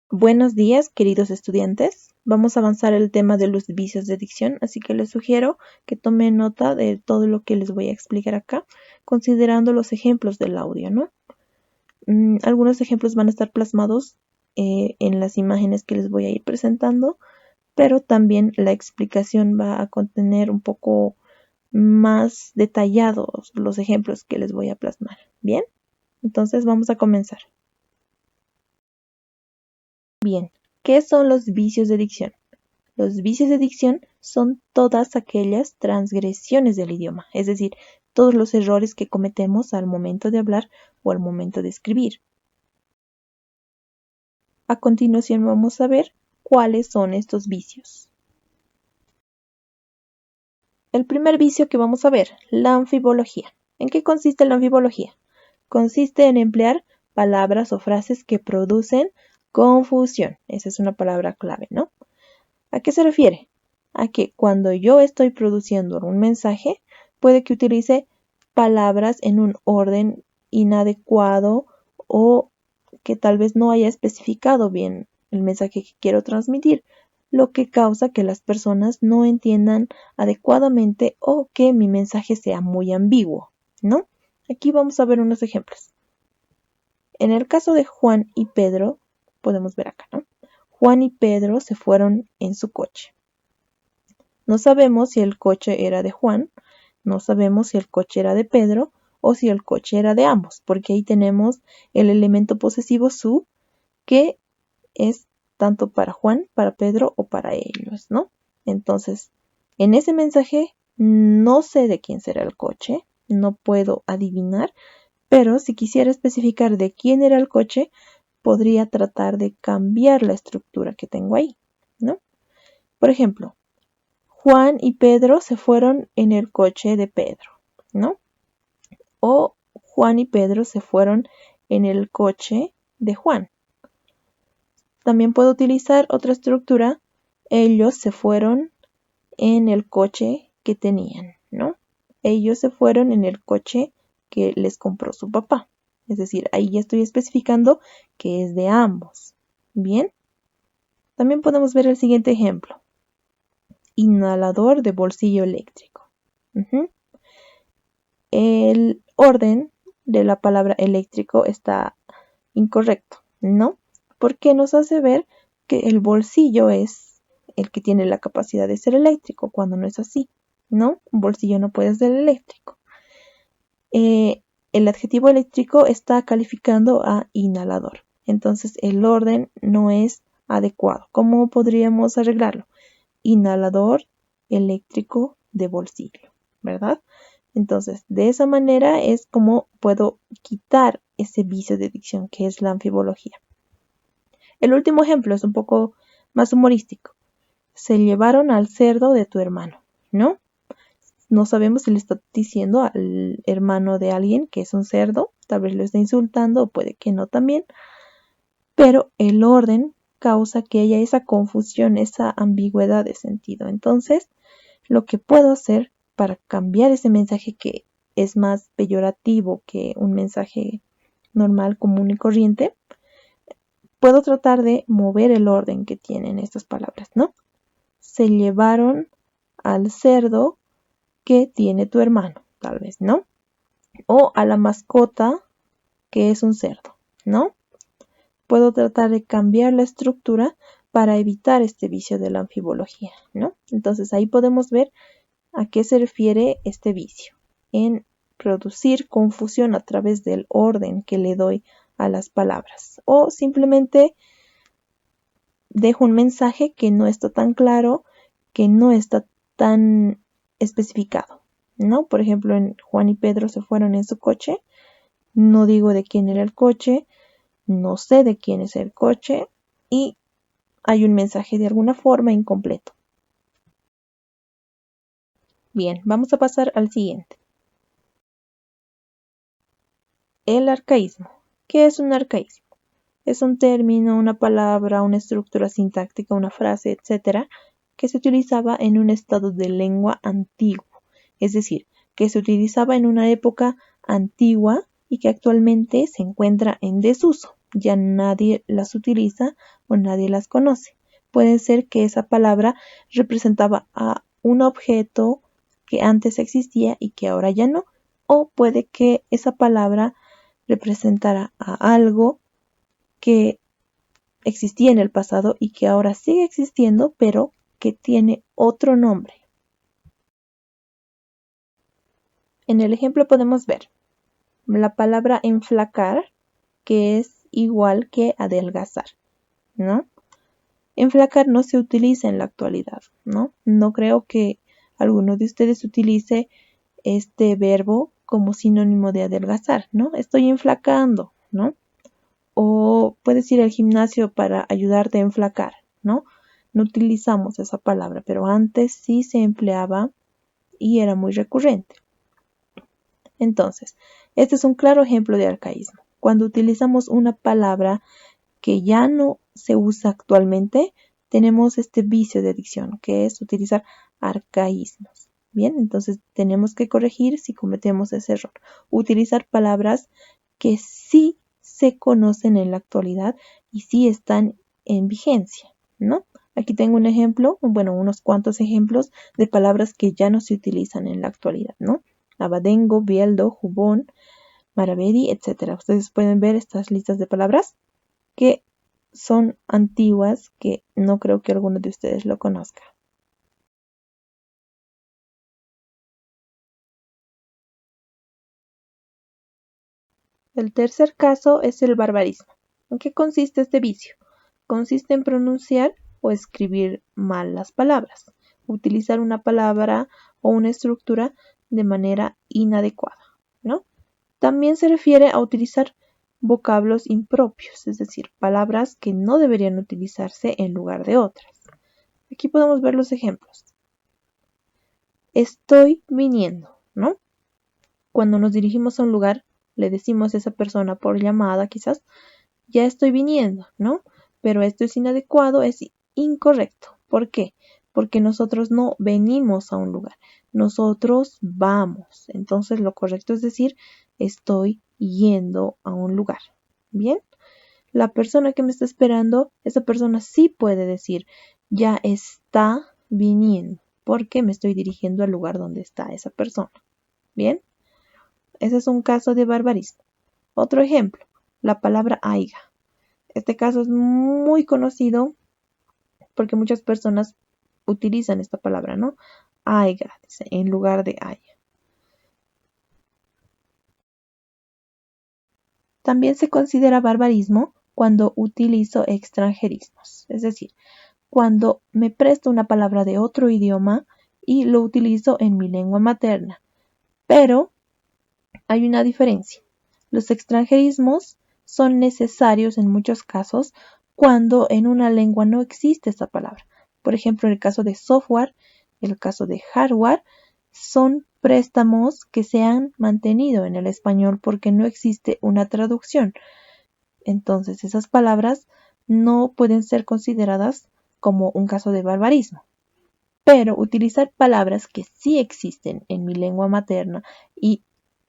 Buenos días, queridos estudiantes. Vamos a avanzar el tema de los vicios de dicción, así que les sugiero que tomen nota de todo lo que les voy a explicar acá, considerando los ejemplos del audio, ¿no? Algunos ejemplos van a estar plasmados en las imágenes que les voy a ir presentando, pero también la explicación va a contener un poco más detallados los ejemplos que les voy a plasmar. ¿Bien? Entonces vamos a comenzar. Bien, ¿qué son los vicios de dicción? Los vicios de dicción son todas aquellas transgresiones del idioma, es decir, todos los errores que cometemos al momento de hablar o al momento de escribir. A continuación vamos a ver cuáles son estos vicios. El primer vicio que vamos a ver, la anfibología. ¿En qué consiste la anfibología? Consiste en emplear palabras o frases que producen confusión. Esa es una palabra clave, ¿no? ¿A qué se refiere? A que cuando yo estoy produciendo un mensaje, puede que utilice palabras en un orden inadecuado o que tal vez no haya especificado bien el mensaje que quiero transmitir, lo que causa que las personas no entiendan adecuadamente o que mi mensaje sea muy ambiguo, ¿no? Aquí vamos a ver unos ejemplos. En el caso de Juan y Pedro, podemos ver acá, ¿no? Juan y Pedro se fueron en su coche. No sabemos si el coche era de Juan, no sabemos si el coche era de Pedro o si el coche era de ambos, porque ahí tenemos el elemento posesivo su, que es tanto para Juan, para Pedro o para ellos, ¿no? Entonces, en ese mensaje no sé de quién será el coche, no puedo adivinar, pero si quisiera especificar de quién era el coche, podría tratar de cambiar la estructura que tengo ahí, ¿no? Por ejemplo, Juan y Pedro se fueron en el coche de Pedro, ¿no? O Juan y Pedro se fueron en el coche de Juan. También puedo utilizar otra estructura. Ellos se fueron en el coche que tenían, ¿no? Ellos se fueron en el coche que les compró su papá. Es decir, ahí ya estoy especificando que es de ambos. Bien. También podemos ver el siguiente ejemplo. Inhalador de bolsillo eléctrico. El orden de la palabra eléctrico está incorrecto, ¿no? Porque nos hace ver que el bolsillo es el que tiene la capacidad de ser eléctrico, cuando no es así, ¿no? Un bolsillo no puede ser eléctrico. El adjetivo eléctrico está calificando a inhalador, entonces el orden no es adecuado. ¿Cómo podríamos arreglarlo? Inhalador eléctrico de bolsillo, ¿verdad? Entonces, de esa manera es como puedo quitar ese vicio de dicción que es la anfibología. El último ejemplo es un poco más humorístico. Se llevaron al cerdo de tu hermano, ¿no? No sabemos si le está diciendo al hermano de alguien que es un cerdo, tal vez lo está insultando o puede que no también, pero el orden causa que haya esa confusión, esa ambigüedad de sentido. Entonces, lo que puedo hacer para cambiar ese mensaje que es más peyorativo que un mensaje normal, común y corriente, puedo tratar de mover el orden que tienen estas palabras, ¿no? Se llevaron al cerdo que tiene tu hermano, tal vez, ¿no? O a la mascota que es un cerdo, ¿no? Puedo tratar de cambiar la estructura para evitar este vicio de la anfibología, ¿no? Entonces ahí podemos ver a qué se refiere este vicio, en producir confusión a través del orden que le doy a las palabras, o simplemente dejo un mensaje que no está tan claro, que no está tan especificado, ¿no? Por ejemplo, en Juan y Pedro se fueron en su coche, no digo de quién era el coche, no sé de quién es el coche y hay un mensaje de alguna forma incompleto. Bien, vamos a pasar al siguiente. El arcaísmo. ¿Qué es un arcaísmo? Es un término, una palabra, una estructura sintáctica, una frase, etcétera, que se utilizaba en un estado de lengua antiguo, es decir, que se utilizaba en una época antigua y que actualmente se encuentra en desuso. ya nadie las utiliza o nadie las conoce. Puede ser que esa palabra representaba a un objeto que antes existía y que ahora ya no, o puede que esa palabra representara a algo que existía en el pasado y que ahora sigue existiendo, pero que tiene otro nombre. En el ejemplo podemos ver la palabra enflacar, que es igual que adelgazar, ¿no? Enflacar no se utiliza en la actualidad, ¿no? No creo que alguno de ustedes utilice este verbo como sinónimo de adelgazar, ¿no? Estoy enflacando, ¿no? O puedes ir al gimnasio para ayudarte a enflacar, ¿no? No utilizamos esa palabra, pero antes sí se empleaba y era muy recurrente. Entonces, este es un claro ejemplo de arcaísmo. Cuando utilizamos una palabra que ya no se usa actualmente, tenemos este vicio de dicción, que es utilizar arcaísmos. Bien, entonces tenemos que corregir si cometemos ese error. Utilizar palabras que sí se conocen en la actualidad y sí están en vigencia, ¿no? Aquí tengo un ejemplo, bueno, unos cuantos ejemplos de palabras que ya no se utilizan en la actualidad, ¿no? Abadengo, bieldo, jubón, maravedi, etc. Ustedes pueden ver estas listas de palabras que son antiguas, que no creo que alguno de ustedes lo conozca. El tercer caso es el barbarismo. ¿En qué consiste este vicio? Consiste en pronunciar o escribir mal las palabras, utilizar una palabra o una estructura de manera inadecuada, ¿no? También se refiere a utilizar vocablos impropios, es decir, palabras que no deberían utilizarse en lugar de otras. Aquí podemos ver los ejemplos. Estoy viniendo, ¿no? Cuando nos dirigimos a un lugar, le decimos a esa persona por llamada, quizás, ya estoy viniendo, ¿no? Pero esto es inadecuado, es incorrecto. ¿Por qué? Porque nosotros no venimos a un lugar, nosotros vamos. Entonces lo correcto es decir, estoy yendo a un lugar. ¿Bien? La persona que me está esperando, esa persona sí puede decir, ya está viniendo, porque me estoy dirigiendo al lugar donde está esa persona. ¿Bien? Ese es un caso de barbarismo. Otro ejemplo, la palabra aiga. Este caso es muy conocido porque muchas personas utilizan esta palabra, ¿no? Aiga, dice, en lugar de haya. También se considera barbarismo cuando utilizo extranjerismos, es decir, cuando me presto una palabra de otro idioma y lo utilizo en mi lengua materna. Pero hay una diferencia. Los extranjerismos son necesarios en muchos casos cuando en una lengua no existe esta palabra. Por ejemplo, en el caso de software, el caso de hardware, son préstamos que se han mantenido en el español porque no existe una traducción. Entonces, esas palabras no pueden ser consideradas como un caso de barbarismo. Pero utilizar palabras que sí existen en mi lengua materna y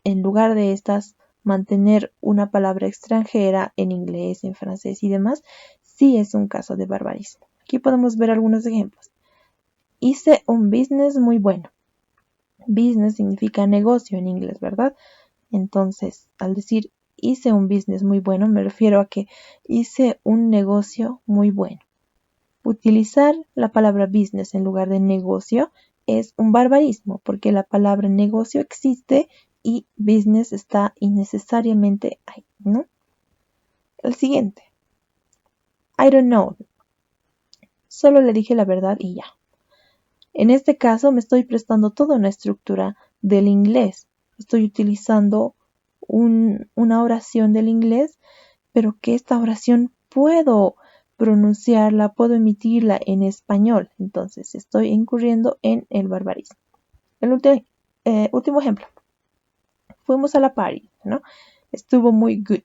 en lugar de estas mantener una palabra extranjera en inglés, en francés y demás, sí es un caso de barbarismo. Aquí podemos ver algunos ejemplos. Hice un business muy bueno. Business significa negocio en inglés, ¿verdad? Entonces, al decir hice un business muy bueno, me refiero a que hice un negocio muy bueno. Utilizar la palabra business en lugar de negocio es un barbarismo, porque la palabra negocio existe y business está innecesariamente ahí, ¿no? El siguiente. I don't know. Solo le dije la verdad y ya. En este caso me estoy prestando toda una estructura del inglés. Estoy utilizando una oración del inglés, pero que esta oración puedo pronunciarla, puedo emitirla en español. Entonces estoy incurriendo en el barbarismo. El último ejemplo. Fuimos a la party, ¿no? Estuvo muy good.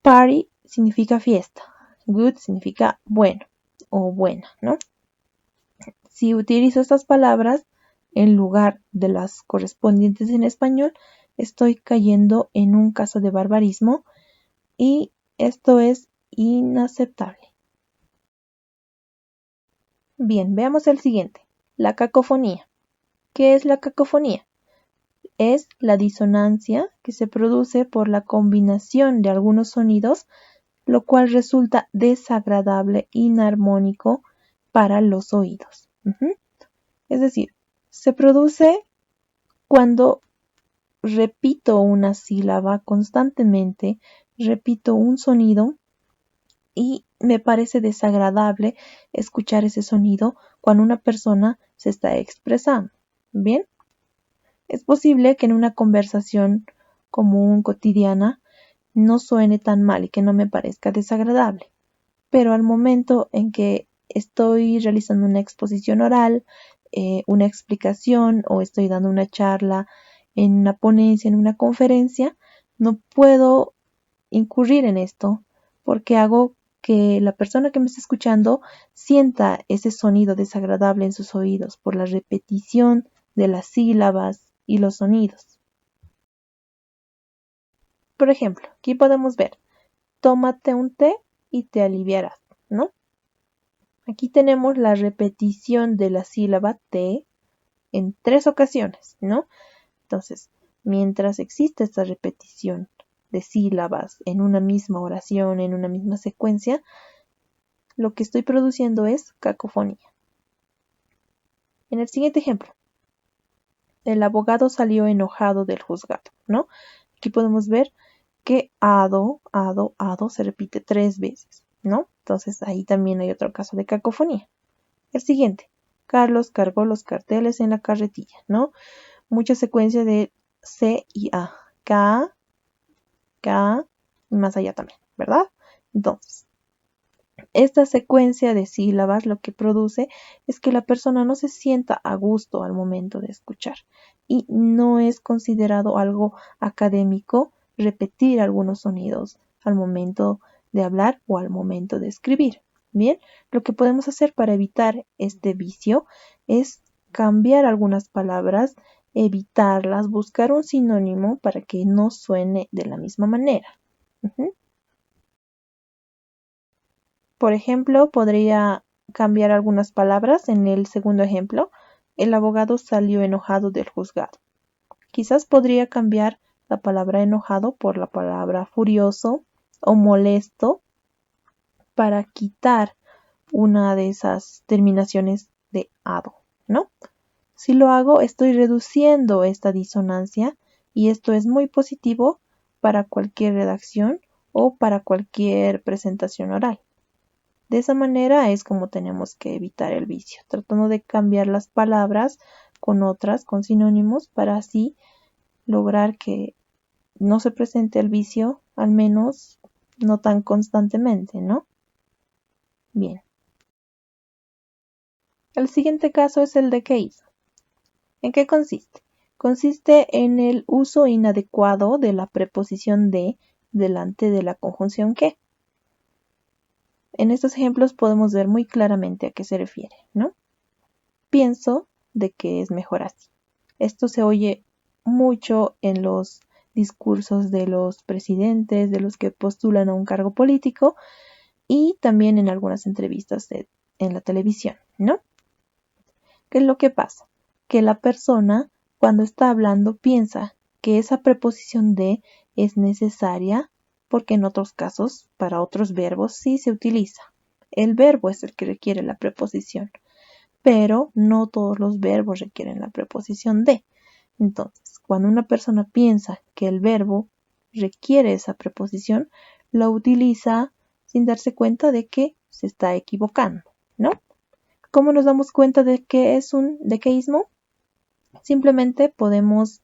Party significa fiesta. Good significa bueno o buena, ¿no? Si utilizo estas palabras en lugar de las correspondientes en español, estoy cayendo en un caso de barbarismo y esto es inaceptable. Bien, veamos el siguiente. La cacofonía. ¿Qué es la cacofonía? Es la disonancia que se produce por la combinación de algunos sonidos, lo cual resulta desagradable, inarmónico para los oídos. Es decir, se produce cuando repito una sílaba constantemente, repito un sonido y me parece desagradable escuchar ese sonido cuando una persona se está expresando. Bien, es posible que en una conversación común, cotidiana, no suene tan mal y que no me parezca desagradable, pero al momento en que estoy realizando una exposición oral, una explicación o estoy dando una charla en una ponencia, en una conferencia, no puedo incurrir en esto porque hago que la persona que me está escuchando sienta ese sonido desagradable en sus oídos por la repetición de las sílabas y los sonidos. Por ejemplo, aquí podemos ver, tómate un té y te aliviarás, ¿no? Aquí tenemos la repetición de la sílaba té en 3 ocasiones, ¿no? Entonces, mientras existe esta repetición de sílabas en una misma oración, en una misma secuencia, lo que estoy produciendo es cacofonía. En el siguiente ejemplo, el abogado salió enojado del juzgado, ¿no? Aquí podemos ver que ado se repite 3 veces, ¿no? Entonces ahí también hay otro caso de cacofonía. El siguiente, Carlos cargó los carteles en la carretilla, ¿no? Mucha secuencia de C y A. K y más allá también, ¿verdad? Entonces, esta secuencia de sílabas lo que produce es que la persona no se sienta a gusto al momento de escuchar y no es considerado algo académico repetir algunos sonidos al momento de hablar o al momento de escribir. Bien, lo que podemos hacer para evitar este vicio es cambiar algunas palabras, evitarlas, buscar un sinónimo para que no suene de la misma manera. Por ejemplo, podría cambiar algunas palabras. En el segundo ejemplo, el abogado salió enojado del juzgado. Quizás podría cambiar la palabra enojado por la palabra furioso o molesto para quitar una de esas terminaciones de ado, ¿no? Si lo hago, estoy reduciendo esta disonancia y esto es muy positivo para cualquier redacción o para cualquier presentación oral. De esa manera es como tenemos que evitar el vicio, tratando de cambiar las palabras con otras, con sinónimos, para así lograr que no se presente el vicio, al menos no tan constantemente, ¿no? Bien. El siguiente caso es el dequeísmo. ¿En qué consiste? Consiste en el uso inadecuado de la preposición de delante de la conjunción que. En estos ejemplos podemos ver muy claramente a qué se refiere, ¿no? Pienso de que es mejor así. Esto se oye mucho en los discursos de los presidentes, de los que postulan a un cargo político y también en algunas entrevistas en la televisión, ¿no? ¿Qué es lo que pasa? Que la persona cuando está hablando piensa que esa preposición de es necesaria porque en otros casos, para otros verbos, sí se utiliza. El verbo es el que requiere la preposición, pero no todos los verbos requieren la preposición de. Entonces, cuando una persona piensa que el verbo requiere esa preposición, la utiliza sin darse cuenta de que se está equivocando, ¿no? ¿Cómo nos damos cuenta de que es un dequeísmo? Simplemente podemos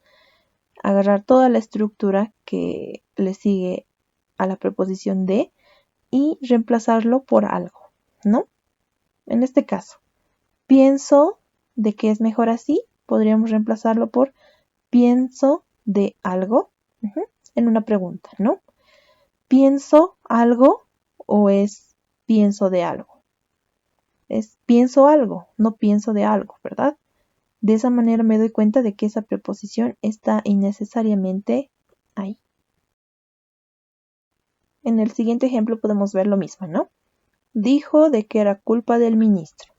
agarrar toda la estructura que le sigue a la preposición de y reemplazarlo por algo, ¿no? En este caso, pienso de que es mejor así, podríamos reemplazarlo por pienso de algo en una pregunta, ¿no? ¿Pienso algo o es pienso de algo? Es pienso algo, no pienso de algo, ¿verdad? De esa manera me doy cuenta de que esa preposición está innecesariamente ahí. En el siguiente ejemplo podemos ver lo mismo, ¿no? Dijo de que era culpa del ministro.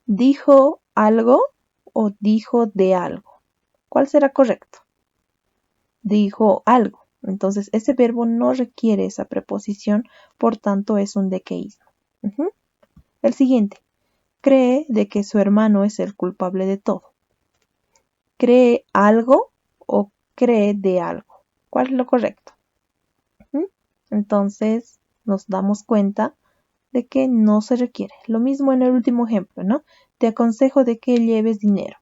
¿Dijo algo o dijo de algo? ¿Cuál será correcto? Dijo algo. Entonces, ese verbo no requiere esa preposición, por tanto es un dequeísmo. El siguiente. Cree de que su hermano es el culpable de todo. ¿Cree algo o cree de algo? ¿Cuál es lo correcto? Entonces, nos damos cuenta de que no se requiere. Lo mismo en el último ejemplo, ¿no? Te aconsejo de que lleves dinero.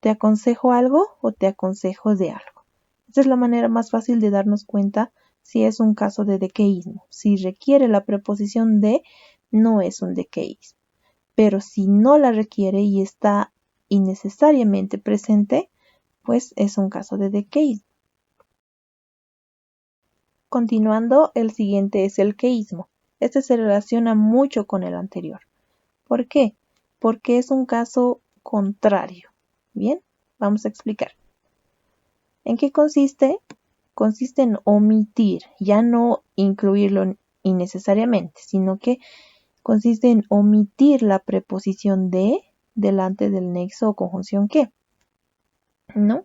¿Te aconsejo algo o te aconsejo de algo? Esta es la manera más fácil de darnos cuenta si es un caso de dequeísmo. Si requiere la preposición de, no es un dequeísmo. Pero si no la requiere y está innecesariamente presente, pues es un caso de dequeísmo. Continuando, el siguiente es el queísmo. Este se relaciona mucho con el anterior. ¿Por qué? Porque es un caso contrario. Bien, vamos a explicar. ¿En qué consiste? Consiste en omitir, ya no incluirlo innecesariamente, sino que consiste en omitir la preposición de delante del nexo o conjunción que, ¿no?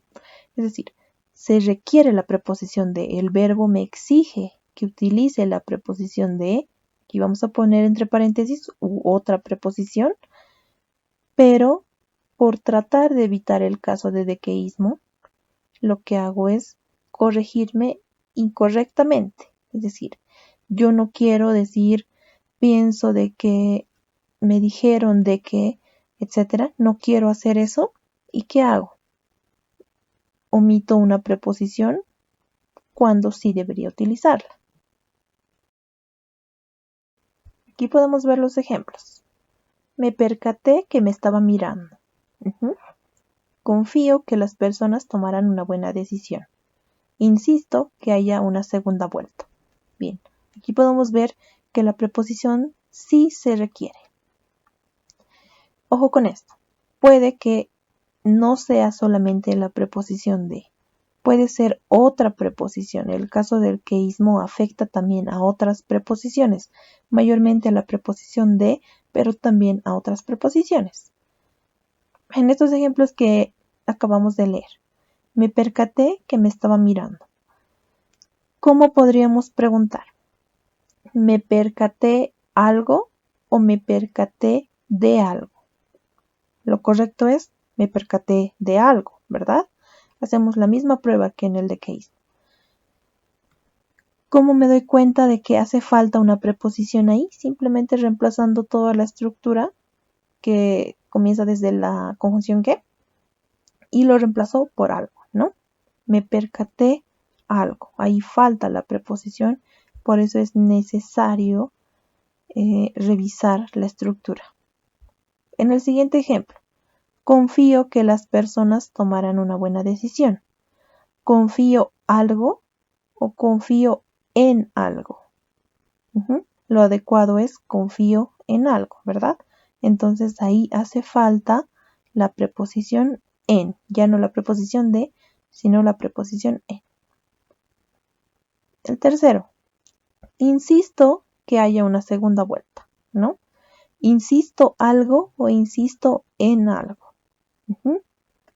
Es decir, se requiere la preposición de, el verbo me exige que utilice la preposición de, aquí vamos a poner entre paréntesis u otra preposición, pero por tratar de evitar el caso de dequeísmo, lo que hago es corregirme incorrectamente. Es decir, yo no quiero decir pienso de que, me dijeron de que, etcétera. No quiero hacer eso. ¿Y qué hago? Omito una preposición cuando sí debería utilizarla. Aquí podemos ver los ejemplos. Me percaté que me estaba mirando. Confío que las personas tomarán una buena decisión. Insisto que haya una segunda vuelta. Bien, aquí podemos ver que la preposición sí se requiere. Ojo con esto. Puede que no sea solamente la preposición de. Puede ser otra preposición. El caso del queísmo afecta también a otras preposiciones, mayormente a la preposición de, pero también a otras preposiciones. En estos ejemplos que acabamos de leer, me percaté que me estaba mirando. ¿Cómo podríamos preguntar? ¿Me percaté algo o me percaté de algo? Lo correcto es, me percaté de algo, ¿verdad? Hacemos la misma prueba que en el dequeísmo. ¿Cómo me doy cuenta de que hace falta una preposición ahí? Simplemente reemplazando toda la estructura que comienza desde la conjunción que y lo reemplazó por algo, ¿no? Me percaté algo. Ahí falta la preposición, por eso es necesario revisar la estructura. En el siguiente ejemplo, confío que las personas tomarán una buena decisión. ¿Confío algo o confío en algo? Lo adecuado es confío en algo, ¿verdad? Entonces ahí hace falta la preposición en, ya no la preposición de, sino la preposición en. El tercero, insisto que haya una segunda vuelta, ¿no? Insisto algo o insisto en algo.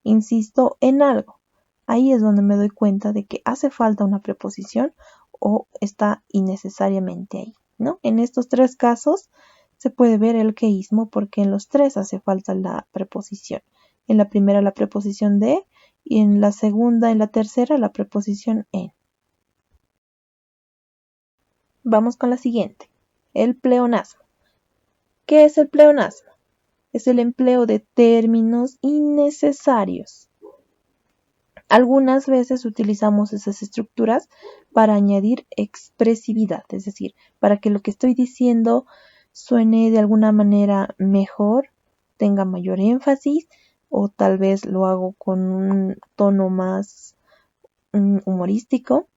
Insisto en algo. Ahí es donde me doy cuenta de que hace falta una preposición o está innecesariamente ahí, ¿no? En estos tres casos se puede ver el queísmo porque en los tres hace falta la preposición. En la primera la preposición de y en la segunda, en la tercera la preposición en. Vamos con la siguiente, el pleonasmo. ¿Qué es el pleonasmo? Es el empleo de términos innecesarios. Algunas veces utilizamos esas estructuras para añadir expresividad, es decir, para que lo que estoy diciendo suene de alguna manera mejor, tenga mayor énfasis o tal vez lo hago con un tono más humorístico,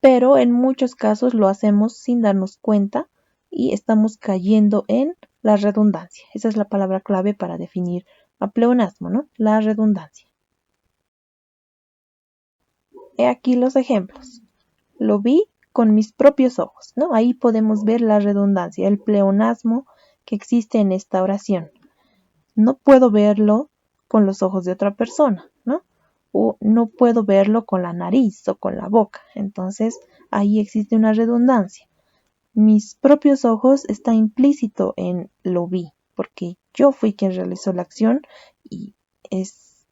pero en muchos casos lo hacemos sin darnos cuenta y estamos cayendo en la redundancia. Esa es la palabra clave para definir a pleonasmo, ¿no? La redundancia. He aquí los ejemplos. Lo vi con mis propios ojos, ¿no? Ahí podemos ver la redundancia, el pleonasmo que existe en esta oración. No puedo verlo con los ojos de otra persona, ¿no? O no puedo verlo con la nariz o con la boca. Entonces, ahí existe una redundancia. Mis propios ojos está implícito en lo vi, porque yo fui quien realizó la acción y es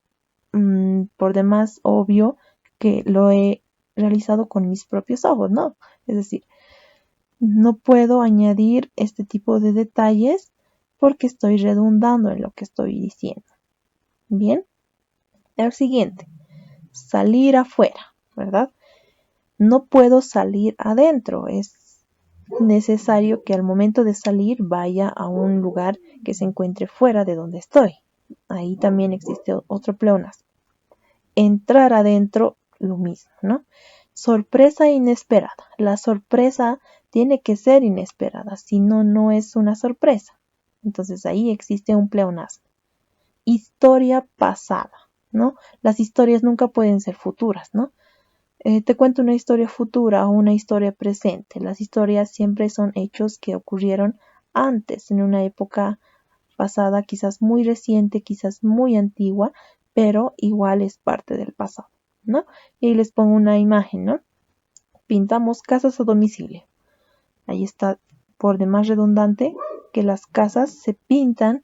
por demás obvio que lo he realizado con mis propios ojos, ¿no? Es decir, no puedo añadir este tipo de detalles porque estoy redundando en lo que estoy diciendo. Bien, el siguiente, salir afuera, ¿verdad? No puedo salir adentro, es necesario que al momento de salir vaya a un lugar que se encuentre fuera de donde estoy. Ahí también existe otro pleonasmo. Entrar adentro, lo mismo, ¿no? Sorpresa inesperada. La sorpresa tiene que ser inesperada, si no, no es una sorpresa. Entonces ahí existe un pleonasmo. Historia pasada, ¿no? Las historias nunca pueden ser futuras, ¿no? Te cuento una historia futura o una historia presente. Las historias siempre son hechos que ocurrieron antes, en una época pasada, quizás muy reciente, quizás muy antigua, pero igual es parte del pasado, ¿no? Y ahí les pongo una imagen, ¿no? Pintamos casas a domicilio. Ahí está por demás redundante que las casas se pintan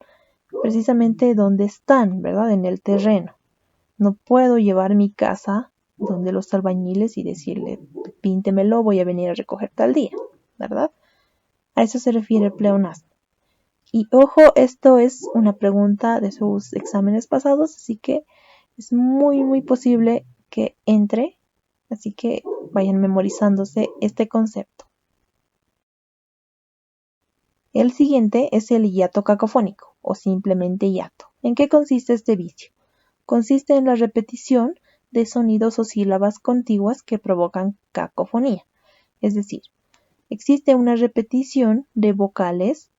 precisamente donde están, ¿verdad? En el terreno. No puedo llevar mi casa donde los albañiles y decirle, píntemelo, voy a venir a recoger tal día, ¿verdad? A eso se refiere el pleonasmo. Y ojo, esto es una pregunta de sus exámenes pasados, así que es muy posible que entre, así que vayan memorizándose este concepto. El siguiente es el hiato cacofónico, o simplemente hiato. ¿En qué consiste este vicio? Consiste en la repetición de sonidos o sílabas contiguas que provocan cacofonía. Es decir, existe una repetición de vocales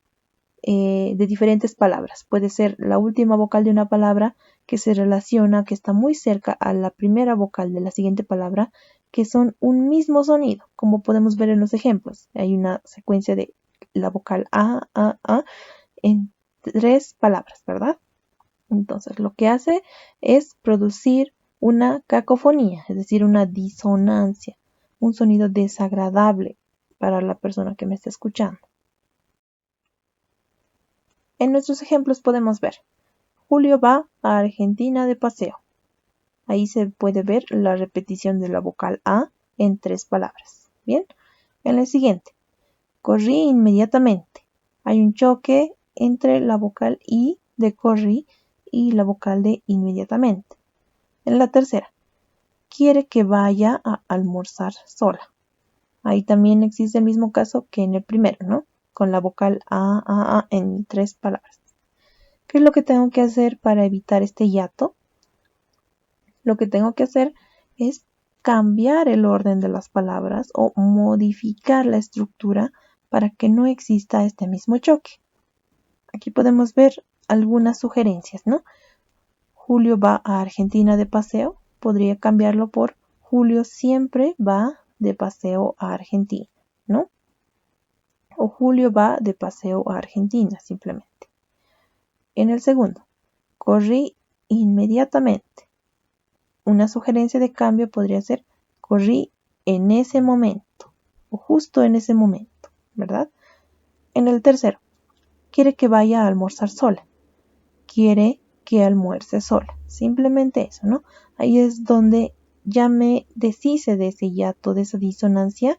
de diferentes palabras. Puede ser la última vocal de una palabra que se relaciona, que está muy cerca a la primera vocal de la siguiente palabra, que son un mismo sonido, como podemos ver en los ejemplos. Hay una secuencia de la vocal A, en 3 palabras, ¿verdad? Entonces, lo que hace es producir una cacofonía, es decir, una disonancia, un sonido desagradable para la persona que me está escuchando. En nuestros ejemplos podemos ver, Julio va a Argentina de paseo. Ahí se puede ver la repetición de la vocal A en 3 palabras. Bien, en el siguiente, corrí inmediatamente. Hay un choque entre la vocal I de corrí y la vocal de inmediatamente. En la tercera, quiere que vaya a almorzar sola. Ahí también existe el mismo caso que en el primero, ¿no? Con la vocal A en 3 palabras. ¿Qué es lo que tengo que hacer para evitar este hiato? Lo que tengo que hacer es cambiar el orden de las palabras o modificar la estructura para que no exista este mismo choque. Aquí podemos ver algunas sugerencias, ¿no? Julio va a Argentina de paseo. Podría cambiarlo por Julio siempre va de paseo a Argentina, ¿no? O Julio va de paseo a Argentina, simplemente. En el segundo, corrí inmediatamente. Una sugerencia de cambio podría ser corrí en ese momento o justo en ese momento, ¿verdad? En el tercero, quiere que vaya a almorzar sola. Quiere que almuerce sola. Simplemente eso, ¿no? Ahí es donde ya me deshice de ese hiato, de esa disonancia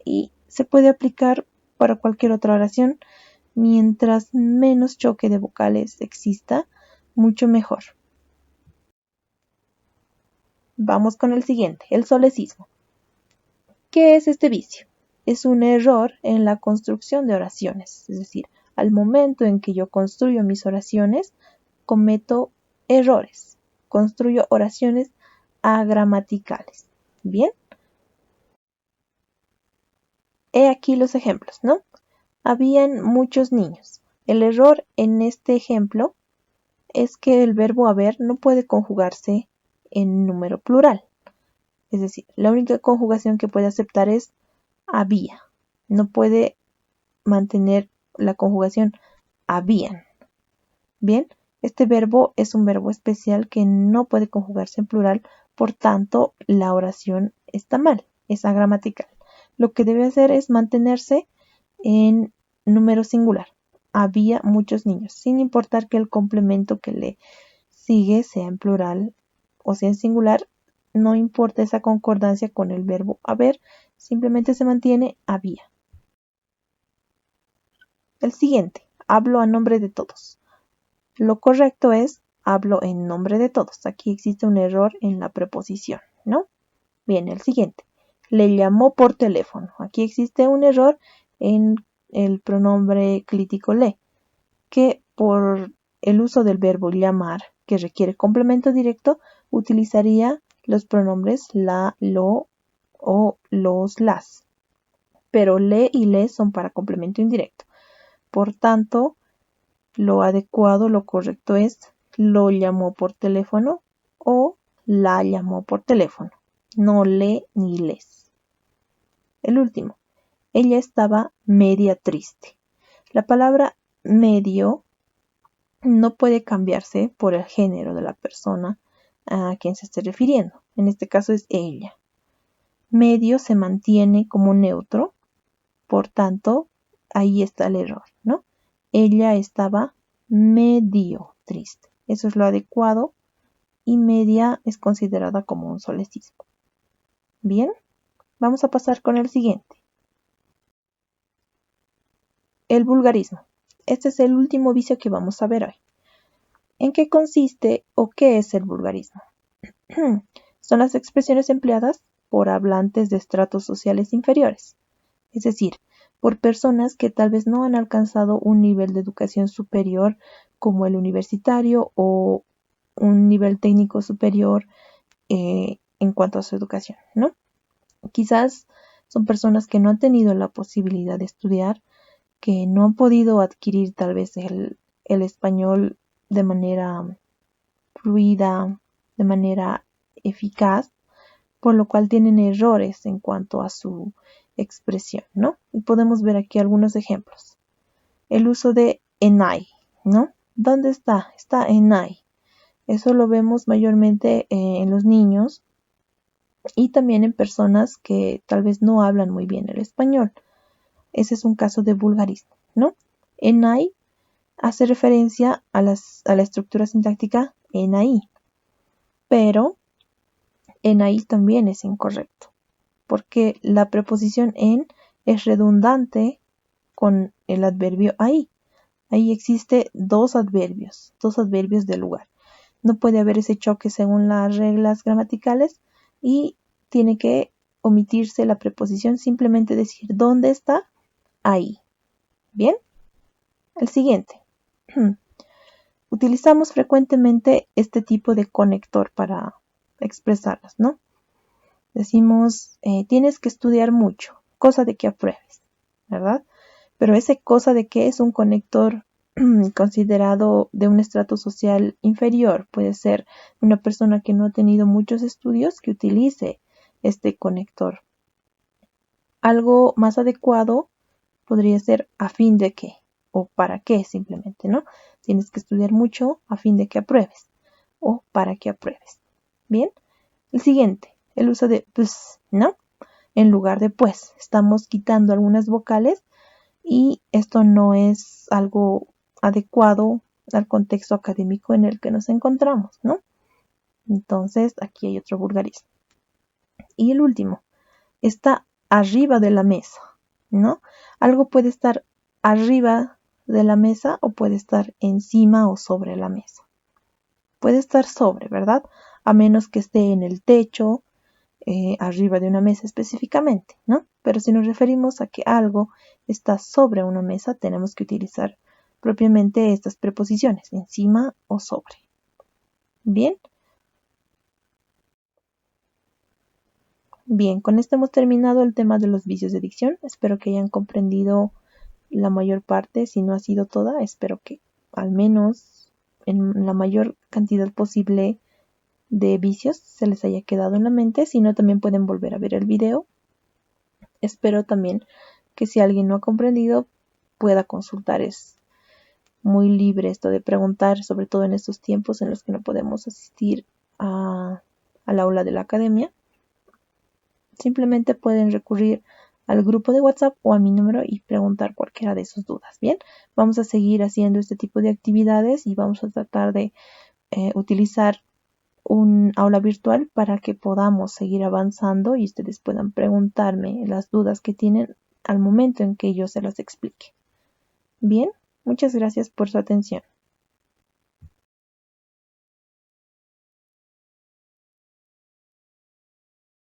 y se puede aplicar para cualquier otra oración. Mientras menos choque de vocales exista, mucho mejor. Vamos con el siguiente, el solecismo. ¿Qué es este vicio? Es un error en la construcción de oraciones, es decir, al momento en que yo construyo mis oraciones, cometo errores, construyo oraciones agramaticales. Bien, he aquí los ejemplos, ¿no? Habían muchos niños. El error en este ejemplo es que el verbo haber no puede conjugarse en número plural. Es decir, la única conjugación que puede aceptar es había. No puede mantener la conjugación habían. Bien, este verbo es un verbo especial que no puede conjugarse en plural, por tanto, la oración está mal, es agramatical. Lo que debe hacer es mantenerse en número singular. Había muchos niños, sin importar que el complemento que le sigue sea en plural o sea en singular, no importa esa concordancia con el verbo haber, simplemente se mantiene había. El siguiente, hablo a nombre de todos. Lo correcto es hablo en nombre de todos. Aquí existe un error en la preposición, ¿no? Bien, el siguiente. Le llamó por teléfono. Aquí existe un error en el pronombre clítico le, que por el uso del verbo llamar, que requiere complemento directo, utilizaría los pronombres la, lo o los, las. Pero le y les son para complemento indirecto. Por tanto, lo adecuado, lo correcto es lo llamó por teléfono o la llamó por teléfono. No le ni les. El último. Ella estaba media triste. La palabra medio no puede cambiarse por el género de la persona a quien se esté refiriendo. En este caso es ella. Medio se mantiene como neutro, por tanto, ahí está el error, ¿no? Ella estaba medio triste. Eso es lo adecuado y media es considerada como un solecismo. Bien, vamos a pasar con el siguiente. El vulgarismo. Este es el último vicio que vamos a ver hoy. ¿En qué consiste o qué es el vulgarismo? Son las expresiones empleadas por hablantes de estratos sociales inferiores, es decir, por personas que tal vez no han alcanzado un nivel de educación superior como el universitario o un nivel técnico superior en cuanto a su educación, ¿no? Quizás son personas que no han tenido la posibilidad de estudiar, que no han podido adquirir tal vez el español de manera fluida, de manera eficaz, por lo cual tienen errores en cuanto a su expresión, ¿no? Y podemos ver aquí algunos ejemplos. El uso de enai, ¿no? ¿Dónde está? Está enai. Eso lo vemos mayormente en los niños y también en personas que tal vez no hablan muy bien el español. Ese es un caso de vulgarismo, ¿no? Enai hace referencia a la estructura sintáctica enai, pero enai también es incorrecto, porque la preposición en es redundante con el adverbio ahí. Ahí existe dos adverbios de lugar. No puede haber ese choque según las reglas gramaticales y tiene que omitirse la preposición, simplemente decir ¿dónde está? Ahí. Bien, el siguiente. Utilizamos frecuentemente este tipo de conector para expresarlas, ¿no? Decimos, tienes que estudiar mucho, cosa de que apruebes, ¿verdad? Pero ese cosa de que es un conector considerado de un estrato social inferior. Puede ser una persona que no ha tenido muchos estudios que utilice este conector. Algo más adecuado podría ser a fin de que o para qué simplemente, ¿no? Tienes que estudiar mucho a fin de que apruebes o para que apruebes. Bien, el siguiente, el uso de pues, ¿no? En lugar de pues, estamos quitando algunas vocales y esto no es algo adecuado al contexto académico en el que nos encontramos, ¿no? Entonces, aquí hay otro vulgarismo. Y el último, está arriba de la mesa, ¿no? Algo puede estar arriba de la mesa o puede estar encima o sobre la mesa. Puede estar sobre, ¿verdad? A menos que esté en el techo, arriba de una mesa específicamente, ¿no? Pero si nos referimos a que algo está sobre una mesa, tenemos que utilizar propiamente estas preposiciones, encima o sobre. Bien. Bien, con esto hemos terminado el tema de los vicios de dicción. Espero que hayan comprendido la mayor parte, si no ha sido toda, espero que al menos en la mayor cantidad posible de vicios se les haya quedado en la mente. Si no, también pueden volver a ver el video Espero también que si alguien no ha comprendido pueda consultar. Es muy libre esto de preguntar, sobre todo en estos tiempos en los que no podemos asistir al aula de la academia. Simplemente pueden recurrir al grupo de WhatsApp o a mi número y preguntar cualquiera de sus dudas. Bien, vamos a seguir haciendo este tipo de actividades y vamos a tratar de utilizar un aula virtual para que podamos seguir avanzando y ustedes puedan preguntarme las dudas que tienen al momento en que yo se las explique. Bien, muchas gracias por su atención.